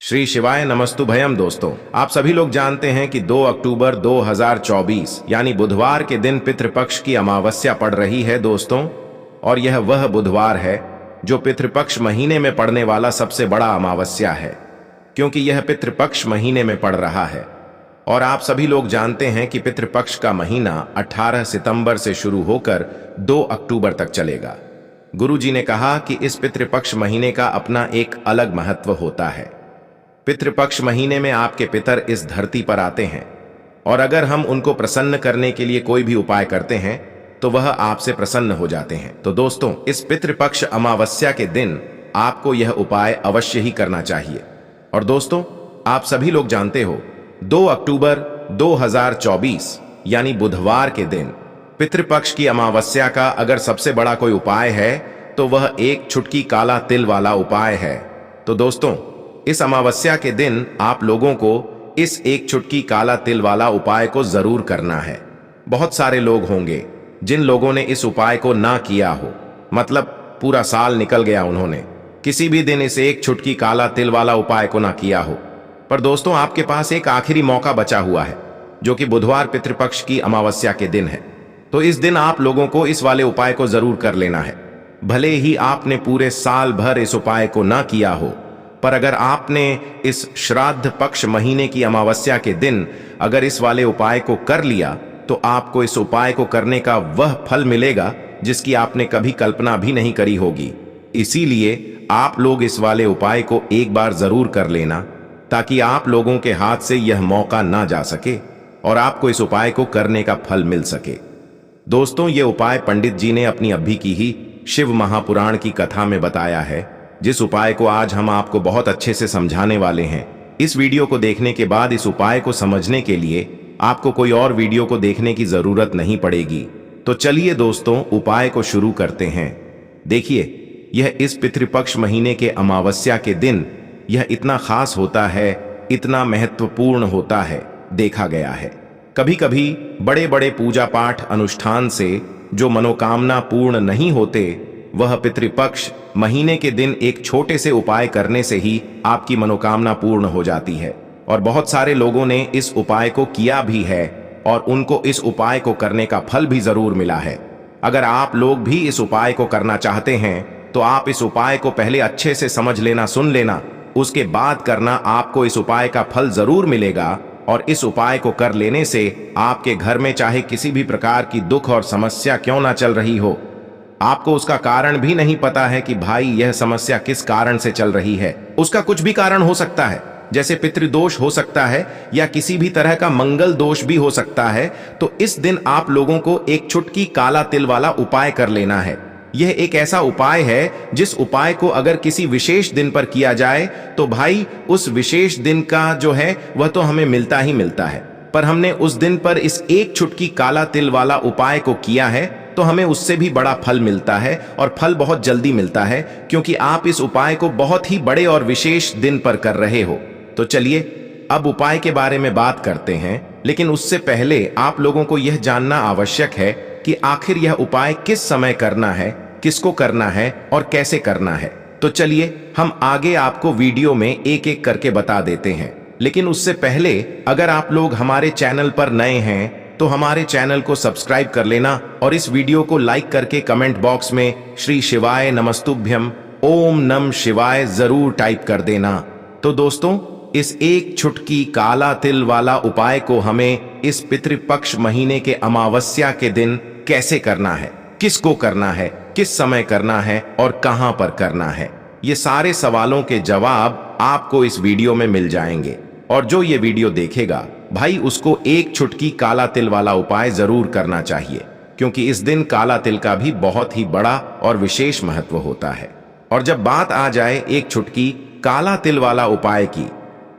श्री शिवाय नमस्तुभयम। दोस्तों, आप सभी लोग जानते हैं कि 2 अक्टूबर 2024 यानी बुधवार के दिन पितृपक्ष की अमावस्या पड़ रही है दोस्तों। और यह वह बुधवार है जो पितृपक्ष महीने में पड़ने वाला सबसे बड़ा अमावस्या है, क्योंकि यह पितृपक्ष महीने में पड़ रहा है। और आप सभी लोग जानते हैं कि पितृपक्ष का महीना 18 सितंबर से शुरू होकर 2 अक्टूबर तक चलेगा। गुरु जी ने कहा कि इस पितृपक्ष महीने का अपना एक अलग महत्व होता है। पितृपक्ष महीने में आपके पितर इस धरती पर आते हैं, और अगर हम उनको प्रसन्न करने के लिए कोई भी उपाय करते हैं तो वह आपसे प्रसन्न हो जाते हैं। तो दोस्तों, इस पितृपक्ष अमावस्या के दिन आपको यह उपाय अवश्य ही करना चाहिए। और दोस्तों, आप सभी लोग जानते हो 2 अक्टूबर 2024 यानी बुधवार के दिन पितृपक्ष की अमावस्या का अगर सबसे बड़ा कोई उपाय है तो वह एक चुटकी काला तिल वाला उपाय है। तो दोस्तों, इस अमावस्या के दिन आप लोगों को इस एक चुटकी काला तिल वाला उपाय को जरूर करना है। बहुत सारे लोग होंगे जिन लोगों ने इस उपाय को ना किया हो, मतलब पूरा साल निकल गया, उन्होंने किसी भी दिन इस एक चुटकी काला तिल वाला उपाय को ना किया हो। पर दोस्तों, आपके पास एक आखिरी मौका बचा हुआ है, जो कि बुधवार पितृपक्ष की अमावस्या के दिन है। तो इस दिन आप लोगों को इस वाले उपाय को जरूर कर लेना है। भले ही आपने पूरे साल भर इस उपाय को ना किया हो, पर अगर आपने इस श्राद्ध पक्ष महीने की अमावस्या के दिन अगर इस वाले उपाय को कर लिया तो आपको इस उपाय को करने का वह फल मिलेगा जिसकी आपने कभी कल्पना भी नहीं करी होगी। इसीलिए आप लोग इस वाले उपाय को एक बार जरूर कर लेना, ताकि आप लोगों के हाथ से यह मौका ना जा सके और आपको इस उपाय को करने का फल मिल सके। दोस्तों, ये उपाय पंडित जी ने अपनी अभी की ही शिव महापुराण की कथा में बताया है, जिस उपाय को आज हम आपको बहुत अच्छे से समझाने वाले हैं। इस वीडियो को देखने के बाद इस उपाय को समझने के लिए आपको कोई और वीडियो को देखने की जरूरत नहीं पड़ेगी। तो चलिए दोस्तों, उपाय को शुरू करते हैं। देखिए, यह इस पितृपक्ष महीने के अमावस्या के दिन यह इतना खास होता है, इतना महत्वपूर्ण होता है, देखा गया है। कभी कभी बड़े बड़े पूजा पाठ अनुष्ठान से जो मनोकामना पूर्ण नहीं होते, वह पितृपक्ष महीने के दिन एक छोटे से उपाय करने से ही आपकी मनोकामना पूर्ण हो जाती है। और बहुत सारे लोगों ने इस उपाय को किया भी है और उनको इस उपाय को करने का फल भी जरूर मिला है। अगर आप लोग भी इस उपाय को करना चाहते हैं तो आप इस उपाय को पहले अच्छे से समझ लेना, सुन लेना, उसके बाद करना। आपको इस उपाय का फल जरूर मिलेगा। और इस उपाय को कर लेने से आपके घर में चाहे किसी भी प्रकार की दुख और समस्या क्यों ना चल रही हो, आपको उसका कारण भी नहीं पता है कि भाई यह समस्या किस कारण से चल रही है, उसका कुछ भी कारण हो सकता है, जैसे पितृदोष हो सकता है या किसी भी तरह का मंगल दोष भी हो सकता है। तो इस दिन आप लोगों को एक चुटकी काला तिल वाला उपाय कर लेना है। यह एक ऐसा उपाय है जिस उपाय को अगर किसी विशेष दिन पर किया जाए तो भाई उस विशेष दिन का जो है वह तो हमें मिलता ही मिलता है। पर हमने उस दिन पर इस एक चुटकी काला तिल वाला उपाय को किया है तो हमें उससे भी बड़ा फल मिलता है, और फल बहुत जल्दी मिलता है, क्योंकि आप इस उपाय को बहुत ही बड़े और विशेष दिन पर कर रहे हो। तो चलिए अब उपाय के बारे में बात करते हैं, लेकिन उससे पहले आप लोगों को यह जानना आवश्यक है कि आखिर यह उपाय किस समय करना है, किसको करना है और कैसे करना है। तो चलिए हम आगे आपको वीडियो में एक एक करके बता देते हैं। लेकिन उससे पहले अगर आप लोग हमारे चैनल पर नए हैं तो हमारे चैनल को सब्सक्राइब कर लेना और इस वीडियो को लाइक करके कमेंट बॉक्स में श्री शिवाय नमस्तुभ्यम ओम नम शिवाय जरूर टाइप कर देना। तो दोस्तों, इस एक चुटकी काला तिल वाला उपाय को हमें इस पितृपक्ष महीने के अमावस्या के दिन कैसे करना है, किसको करना है, किस समय करना है और कहां पर करना है, ये सारे सवालों के जवाब आपको इस वीडियो में मिल जाएंगे। और जो ये वीडियो देखेगा भाई, उसको एक चुटकी काला तिल वाला उपाय जरूर करना चाहिए, क्योंकि इस दिन काला तिल का भी बहुत ही बड़ा और विशेष महत्व होता है। और जब बात आ जाए एक चुटकी काला तिल वाला उपाय की,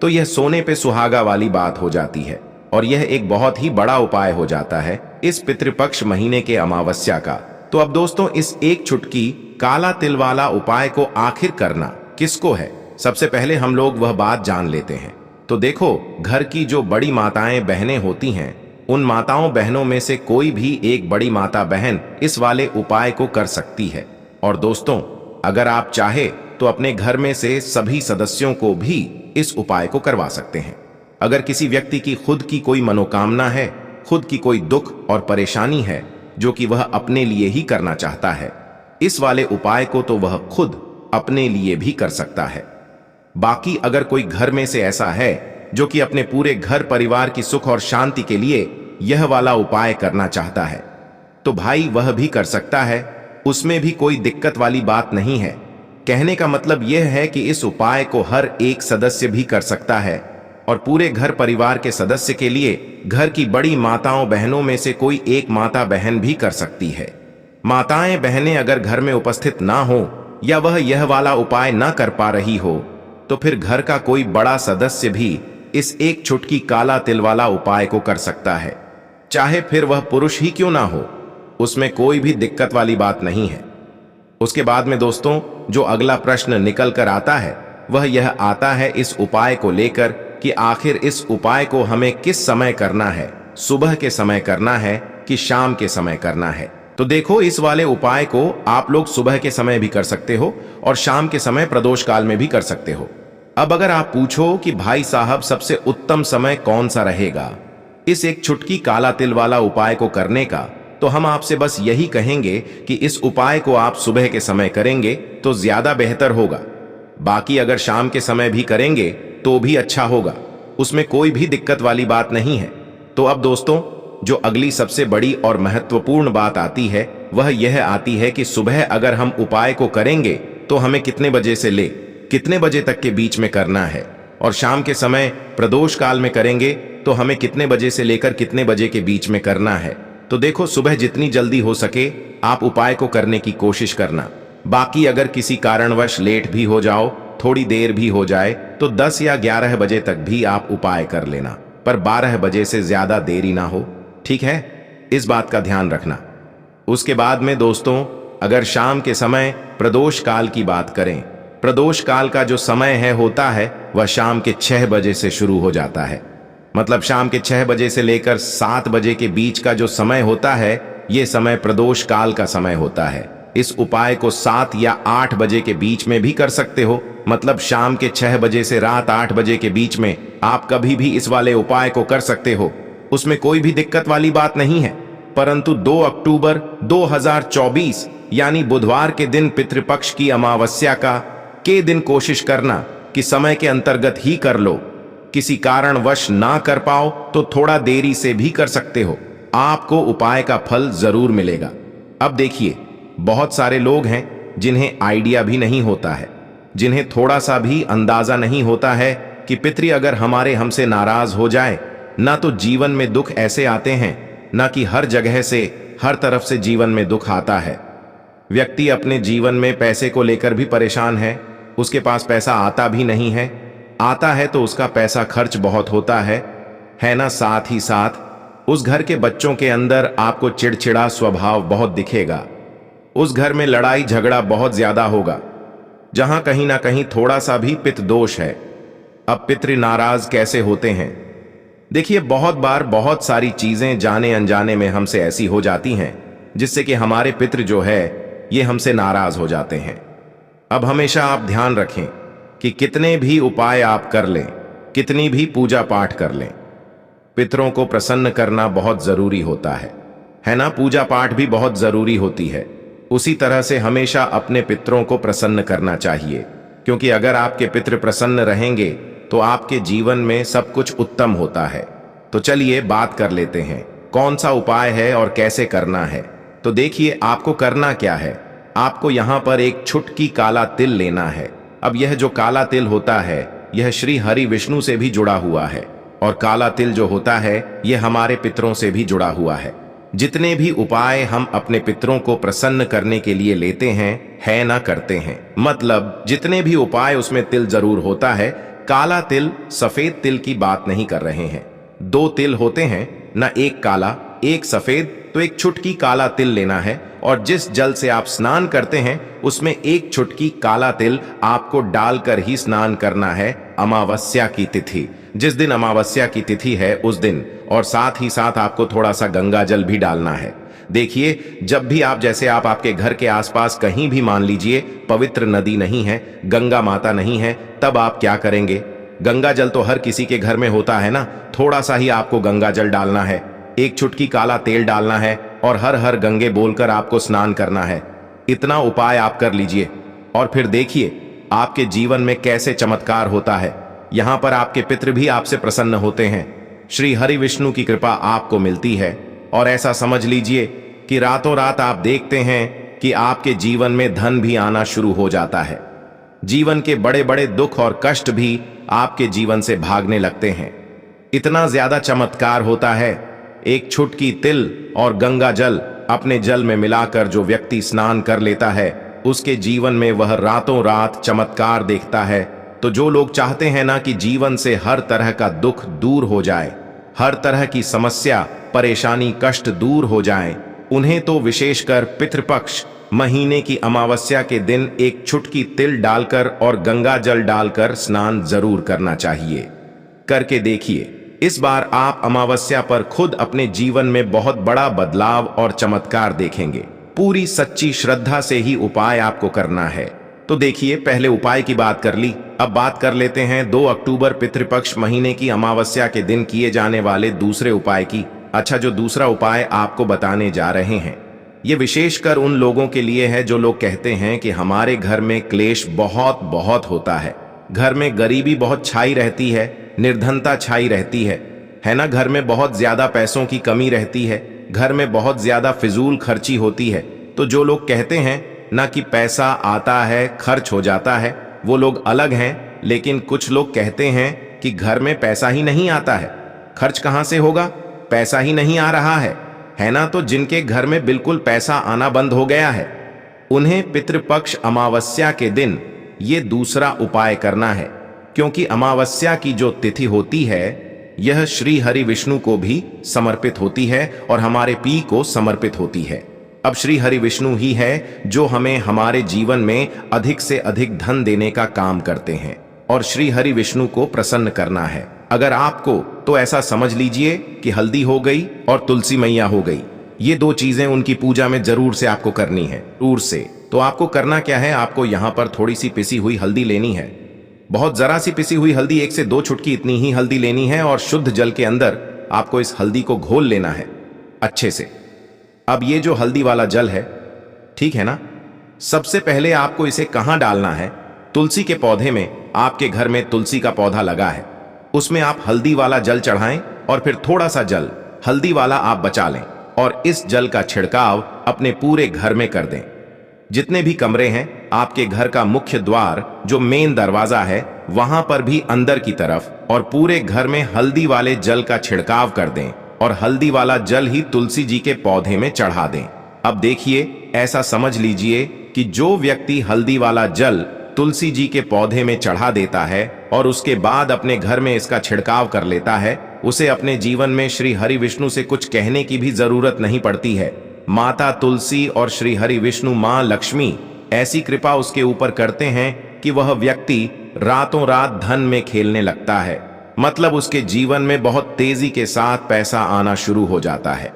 तो यह सोने पे सुहागा वाली बात हो जाती है, और यह एक बहुत ही बड़ा उपाय हो जाता है इस पितृपक्ष महीने के अमावस्या का। तो अब दोस्तों, इस एक चुटकी काला तिल वाला उपाय को आखिर करना किसको है, सबसे पहले हम लोग वह बात जान लेते हैं। तो देखो, घर की जो बड़ी माताएं बहनें होती हैं, उन माताओं बहनों में से कोई भी एक बड़ी माता बहन इस वाले उपाय को कर सकती है। और दोस्तों, अगर आप चाहे तो अपने घर में से सभी सदस्यों को भी इस उपाय को करवा सकते हैं। अगर किसी व्यक्ति की खुद की कोई मनोकामना है, खुद की कोई दुख और परेशानी है जो कि वह अपने लिए ही करना चाहता है, इस वाले उपाय को तो वह खुद अपने लिए भी कर सकता है। बाकी अगर कोई घर में से ऐसा है जो कि अपने पूरे घर परिवार की सुख और शांति के लिए यह वाला उपाय करना चाहता है, तो भाई वह भी कर सकता है, उसमें भी कोई दिक्कत वाली बात नहीं है। कहने का मतलब यह है कि इस उपाय को हर एक सदस्य भी कर सकता है और पूरे घर परिवार के सदस्य के लिए घर की बड़ी माताओं बहनों में से कोई एक माता बहन भी कर सकती है। माताएं बहनें अगर घर में उपस्थित ना हो या वह यह वाला उपाय ना कर पा रही हो, तो फिर घर का कोई बड़ा सदस्य भी इस एक चुटकी काला तिल वाला उपाय को कर सकता है, चाहे फिर वह पुरुष ही क्यों ना हो, उसमें कोई भी दिक्कत वाली बात नहीं है। उसके बाद में दोस्तों जो अगला प्रश्न निकल कर आता है वह यह आता है इस उपाय को लेकर कि आखिर इस उपाय को हमें किस समय करना है, सुबह के समय करना है कि शाम के समय करना है। तो देखो, इस वाले उपाय को आप लोग सुबह के समय भी कर सकते हो और शाम के समय प्रदोष काल में भी कर सकते हो। अब अगर आप पूछो कि भाई साहब सबसे उत्तम समय कौन सा रहेगा इस एक चुटकी काला तिल वाला उपाय को करने का, तो हम आपसे बस यही कहेंगे कि इस उपाय को आप सुबह के समय करेंगे तो ज्यादा बेहतर होगा। बाकी अगर शाम के समय भी करेंगे तो भी अच्छा होगा, उसमें कोई भी दिक्कत वाली बात नहीं है। तो अब दोस्तों जो अगली सबसे बड़ी और महत्वपूर्ण बात आती है वह यह आती है कि सुबह अगर हम उपाय को करेंगे तो हमें कितने बजे से ले कितने बजे तक के बीच में करना है, और शाम के समय प्रदोष काल में करेंगे तो हमें कितने बजे से लेकर कितने बजे के बीच में करना है। तो देखो, सुबह जितनी जल्दी हो सके आप उपाय को करने की कोशिश करना। बाकी अगर किसी कारणवश लेट भी हो जाओ, थोड़ी देर भी हो जाए, तो 10 या 11 बजे तक भी आप उपाय कर लेना, पर 12 बजे से ज्यादा देरी ना हो, ठीक है? इस बात का ध्यान रखना। उसके बाद में दोस्तों अगर शाम के समय प्रदोष काल की बात करें, प्रदोष काल का जो समय है होता है वह शाम के 6 बजे से शुरू हो जाता है। मतलब शाम के 6 बजे से लेकर 7 बजे के बीच का जो समय होता है यह समय प्रदोष काल का समय होता है। इस उपाय को 7 या 8 बजे के बीच में भी कर सकते हो। मतलब शाम के 6 बजे से रात 8 बजे के बीच में आप कभी भी इस वाले उपाय को कर सकते हो, उसमें कोई भी दिक्कत वाली बात नहीं है। परंतु 2 अक्टूबर 2024 यानी बुधवार के दिन पितृपक्ष की अमावस्या के दिन कोशिश करना कि समय के अंतर्गत ही कर लो। किसी कारणवश ना कर पाओ तो थोड़ा देरी से भी कर सकते हो, आपको उपाय का फल जरूर मिलेगा। अब देखिए, बहुत सारे लोग हैं जिन्हें आइडिया भी नहीं होता है, जिन्हें थोड़ा सा भी अंदाजा नहीं होता है कि पितृ अगर हमारे हमसे नाराज हो जाए ना तो जीवन में दुख ऐसे आते हैं, ना कि हर जगह से हर तरफ से जीवन में दुख आता है। व्यक्ति अपने जीवन में पैसे को लेकर भी परेशान है, उसके पास पैसा आता भी नहीं है, आता है तो उसका पैसा खर्च बहुत होता है ना। साथ ही साथ उस घर के बच्चों के अंदर आपको चिड़चिड़ा स्वभाव बहुत दिखेगा। उस घर में लड़ाई झगड़ा बहुत ज्यादा होगा, जहां कहीं ना कहीं थोड़ा सा भी पितृ दोष है। अब पितृ नाराज कैसे होते हैं? देखिए, बहुत बार बहुत सारी चीजें जाने अनजाने में हमसे ऐसी हो जाती हैं जिससे कि हमारे पितृ जो है ये हमसे नाराज हो जाते हैं। अब हमेशा आप ध्यान रखें कि कितने भी उपाय आप कर लें, कितनी भी पूजा पाठ कर लें, पितरों को प्रसन्न करना बहुत जरूरी होता है ना। पूजा पाठ भी बहुत जरूरी होती है। उसी तरह से हमेशा अपने पितरों को प्रसन्न करना चाहिए, क्योंकि अगर आपके पितृ प्रसन्न रहेंगे तो आपके जीवन में सब कुछ उत्तम होता है। तो चलिए बात कर लेते हैं कौन सा उपाय है और कैसे करना है। तो देखिए, आपको करना क्या है, आपको यहां पर एक चुटकी काला तिल लेना है। अब यह जो काला तिल होता है यह श्री हरि विष्णु से भी जुड़ा हुआ है, और काला तिल जो होता है यह हमारे पितरों से भी जुड़ा हुआ है। जितने भी उपाय हम अपने पितरों को प्रसन्न करने के लिए लेते हैं है ना, करते हैं, मतलब जितने भी उपाय उसमें तिल जरूर होता है। काला तिल सफेद तिल की बात नहीं कर रहे हैं। 2 तिल होते हैं ना, एक काला एक सफेद। तो एक चुटकी काला तिल लेना है, और जिस जल से आप स्नान करते हैं उसमें एक चुटकी काला तिल आपको डालकर ही स्नान करना है अमावस्या की तिथि, जिस दिन अमावस्या की तिथि है उस दिन। और साथ ही साथ आपको थोड़ा सा गंगा जल भी डालना है। देखिए, जब भी आप आपके घर के आसपास कहीं भी मान लीजिए पवित्र नदी नहीं है, गंगा माता नहीं है, तब आप क्या करेंगे? गंगा जल तो हर किसी के घर में होता है ना। थोड़ा सा ही आपको गंगा जल डालना है, एक चुटकी काला तेल डालना है और हर हर गंगे बोलकर आपको स्नान करना है। इतना उपाय आप कर लीजिए और फिर देखिए आपके जीवन में कैसे चमत्कार होता है। यहाँ पर आपके पितृ भी आपसे प्रसन्न होते हैं। श्री हरि विष्णु की कृपा आपको मिलती है और ऐसा समझ लीजिए कि रातों रात आप देखते हैं कि आपके जीवन में धन भी आना शुरू हो जाता है। जीवन के बड़े बड़े दुख और कष्ट भी आपके जीवन से भागने लगते हैं। इतना ज्यादा चमत्कार होता है। एक छुटकी तिल और गंगा जल अपने जल में मिलाकर जो व्यक्ति स्नान कर लेता है, उसके जीवन में वह रातों रात चमत्कार देखता है। तो जो लोग चाहते हैं ना कि जीवन से हर तरह का दुख दूर हो जाए, हर तरह की समस्या परेशानी कष्ट दूर हो जाए, उन्हें तो विशेषकर पितृपक्ष महीने की अमावस्या के दिन एक चुटकी तिल डालकर और गंगा जल डालकर स्नान जरूर करना चाहिए। करके देखिए, इस बार आप अमावस्या पर खुद अपने जीवन में बहुत बड़ा बदलाव और चमत्कार देखेंगे। पूरी सच्ची श्रद्धा से ही उपाय आपको करना है। तो देखिए, पहले उपाय की बात कर ली, अब बात कर लेते हैं 2 अक्टूबर पितृपक्ष महीने की अमावस्या के दिन किए जाने वाले दूसरे उपाय की। अच्छा, जो दूसरा उपाय आपको बताने जा रहे हैं, ये विशेषकर उन लोगों के लिए है जो लोग कहते हैं कि हमारे घर में क्लेश बहुत बहुत होता है, घर में गरीबी बहुत छाई रहती है, निर्धनता छाई रहती है ना, घर में बहुत ज्यादा पैसों की कमी रहती है, घर में बहुत ज्यादा फिजूल खर्ची होती है। तो जो लोग कहते हैं ना कि पैसा आता है खर्च हो जाता है, वो लोग अलग हैं। लेकिन कुछ लोग कहते हैं कि घर में पैसा ही नहीं आता है, खर्च कहां से होगा, पैसा ही नहीं आ रहा है ना। तो जिनके घर में बिल्कुल पैसा आना बंद हो गया है, उन्हें पितृपक्ष अमावस्या के दिन ये दूसरा उपाय करना है। क्योंकि अमावस्या की जो तिथि होती है, यह श्री हरि विष्णु को भी समर्पित होती है और हमारे पी को समर्पित होती है। अब श्री हरि विष्णु ही है जो हमें हमारे जीवन में अधिक से अधिक धन देने का काम करते हैं और श्री हरि विष्णु को प्रसन्न करना है। अगर आपको, तो ऐसा समझ लीजिए कि हल्दी हो गई और तुलसी मैया हो गई, ये 2 चीजें उनकी पूजा में जरूर से आपको करनी है, जरूर से। तो आपको करना क्या है, आपको यहाँ पर थोड़ी सी पिसी हुई हल्दी लेनी है, बहुत जरा सी पिसी हुई हल्दी, 1 से 2 चुटकी इतनी ही हल्दी लेनी है और शुद्ध जल के अंदर आपको इस हल्दी को घोल लेना है अच्छे से। अब ये जो हल्दी वाला जल है, ठीक है ना, सबसे पहले आपको इसे कहां डालना है? तुलसी के पौधे में। आपके घर में तुलसी का पौधा लगा है, उसमें आप हल्दी वाला जल चढ़ाएं और फिर थोड़ा सा जल हल्दी वाला आप बचा लें और इस जल का छिड़काव अपने पूरे घर में कर दें। जितने भी कमरे हैं, आपके घर का मुख्य द्वार जो मेन दरवाजा है, वहां पर भी अंदर की तरफ और पूरे घर में हल्दी वाले जल का छिड़काव कर दें और हल्दी वाला जल ही तुलसी जी के पौधे में चढ़ा दें। अब देखिए, ऐसा समझ लीजिए कि जो व्यक्ति हल्दी वाला जल तुलसी जी के पौधे में चढ़ा देता है और उसके बाद अपने घर में इसका छिड़काव कर लेता है, उसे अपने जीवन में श्री हरि विष्णु से कुछ कहने की भी जरूरत नहीं पड़ती है। माता तुलसी और श्री हरि विष्णु मां लक्ष्मी ऐसी कृपा उसके ऊपर करते हैं कि वह व्यक्ति रातों रात धन में खेलने लगता है। मतलब उसके जीवन में बहुत तेजी के साथ पैसा आना शुरू हो जाता है,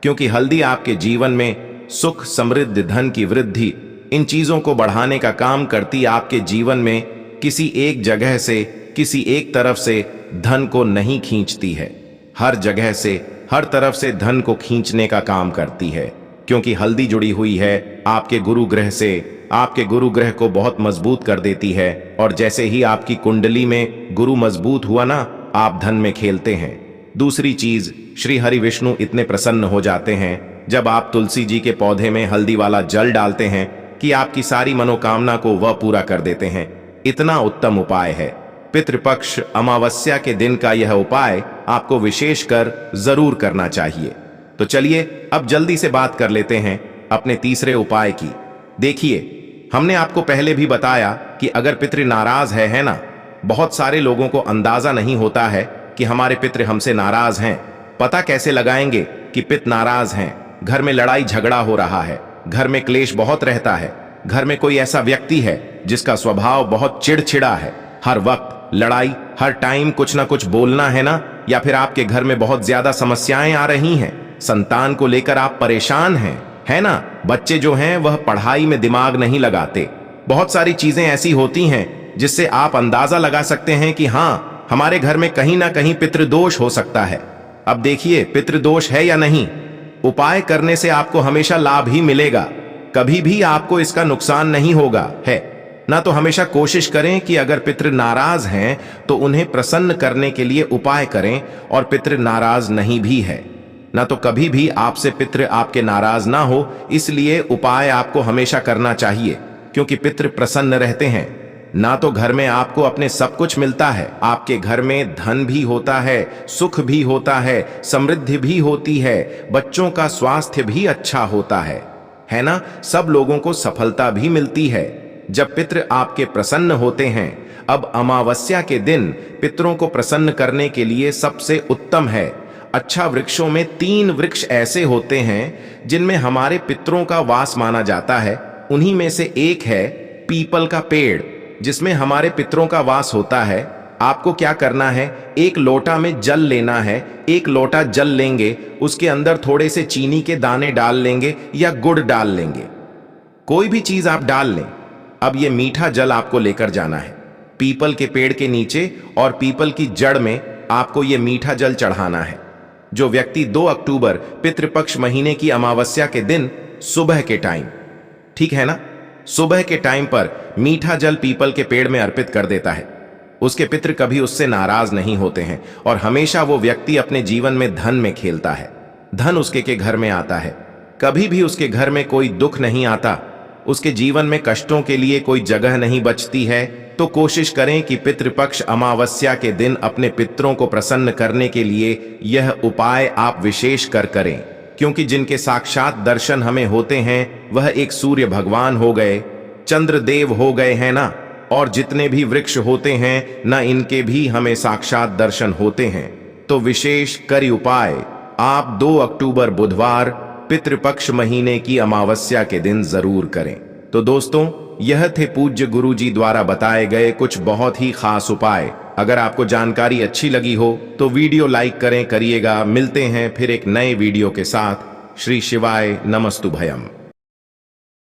क्योंकि हल्दी आपके जीवन में सुख समृद्धि धन की वृद्धि इन चीजों को बढ़ाने का काम करती। आपके जीवन में किसी एक जगह से, किसी एक तरफ से धन को नहीं खींचती है, हर जगह से हर तरफ से धन को खींचने का काम करती है। क्योंकि हल्दी जुड़ी हुई है आपके गुरु ग्रह से, आपके गुरु ग्रह को बहुत मजबूत कर देती है और जैसे ही आपकी कुंडली में गुरु मजबूत हुआ ना, आप धन में खेलते हैं। दूसरी चीज, श्री हरि विष्णु इतने प्रसन्न हो जाते हैं जब आप तुलसी जी के पौधे में हल्दी वाला जल डालते हैं कि आपकी सारी मनोकामना को वह पूरा कर देते हैं। इतना उत्तम उपाय है। पितृपक्ष अमावस्या के दिन का यह उपाय आपको विशेषकर जरूर करना चाहिए। तो चलिए अब जल्दी से बात कर लेते हैं अपने तीसरे उपाय की। देखिए, हमने आपको पहले भी बताया कि अगर पितृ नाराज है ना, बहुत सारे लोगों को अंदाजा नहीं होता है कि हमारे पितृ हमसे नाराज हैं। पता कैसे लगाएंगे कि पितृ नाराज हैं? घर में लड़ाई झगड़ा हो रहा है, घर में क्लेश बहुत रहता है, घर में कोई ऐसा व्यक्ति है जिसका स्वभाव बहुत चिड़चिड़ा है, हर वक्त लड़ाई, हर टाइम कुछ ना कुछ बोलना है ना, या फिर आपके घर में बहुत ज्यादा समस्याएं आ रही हैं, संतान को लेकर आप परेशान हैं, है ना? बच्चे जो हैं वह पढ़ाई में दिमाग नहीं लगाते। बहुत सारी चीजें ऐसी होती हैं जिससे आप अंदाजा लगा सकते हैं कि हाँ, हमारे घर में कहीं ना कहीं पितृदोष हो सकता है। अब देखिए, पितृदोष है या नहीं, उपाय करने से आपको हमेशा लाभ ही मिलेगा, कभी भी आपको इसका नुकसान नहीं होगा है ना। तो हमेशा कोशिश करें कि अगर पितृ नाराज हैं तो उन्हें प्रसन्न करने के लिए उपाय करें, और पितृ नाराज नहीं भी है ना तो कभी भी आपसे पितृ आपके नाराज ना हो, इसलिए उपाय आपको हमेशा करना चाहिए, क्योंकि पितृ प्रसन्न रहते हैं ना। तो घर में आपको अपने सब कुछ मिलता है, आपके घर में धन भी होता है, सुख भी होता है, समृद्धि भी होती है, बच्चों का स्वास्थ्य भी अच्छा होता है ना। सब लोगों को सफलता भी मिलती है जब पितृ आपके प्रसन्न होते हैं। अब अमावस्या के दिन पितरों को प्रसन्न करने के लिए सबसे उत्तम है, अच्छा, वृक्षों में 3 वृक्ष ऐसे होते हैं जिनमें हमारे पितरों का वास माना जाता है। उन्हीं में से एक है पीपल का पेड़, जिसमें हमारे पितरों का वास होता है। आपको क्या करना है, एक लोटा में जल लेना है, 1 लोटा जल लेंगे, उसके अंदर थोड़े से चीनी के दाने डाल लेंगे या गुड़ डाल लेंगे, कोई भी चीज आप डाल लें। अब ये मीठा जल आपको लेकर जाना है पीपल के पेड़ के नीचे, और पीपल की जड़ में आपको ये मीठा जल चढ़ाना है। जो व्यक्ति 2 अक्टूबर पितृपक्ष महीने की अमावस्या के दिन सुबह के टाइम, ठीक है ना, सुबह के टाइम पर मीठा जल पीपल के पेड़ में अर्पित कर देता है, उसके पितृ कभी उससे नाराज नहीं होते हैं, और हमेशा वो व्यक्ति अपने जीवन में धन में खेलता है, धन उसके के घर में आता है, कभी भी उसके घर में कोई दुख नहीं आता, उसके जीवन में कष्टों के लिए कोई जगह नहीं बचती है। तो कोशिश करें कि पितृपक्ष अमावस्या के दिन अपने पितरों को प्रसन्न करने के लिए यह उपाय आप विशेष कर करें, क्योंकि जिनके साक्षात दर्शन हमें होते हैं वह एक सूर्य भगवान हो गए, चंद्रदेव हो गए, हैं ना, और जितने भी वृक्ष होते हैं ना, इनके भी हमें साक्षात दर्शन होते हैं। तो विशेष करी उपाय आप 2 अक्टूबर बुधवार पितृपक्ष महीने की अमावस्या के दिन जरूर करें। तो दोस्तों, यह थे पूज्य गुरु जी द्वारा बताए गए कुछ बहुत ही खास उपाय। अगर आपको जानकारी अच्छी लगी हो तो वीडियो लाइक करिएगा। मिलते हैं फिर एक नए वीडियो के साथ। श्री शिवाय नमस्तुभयम।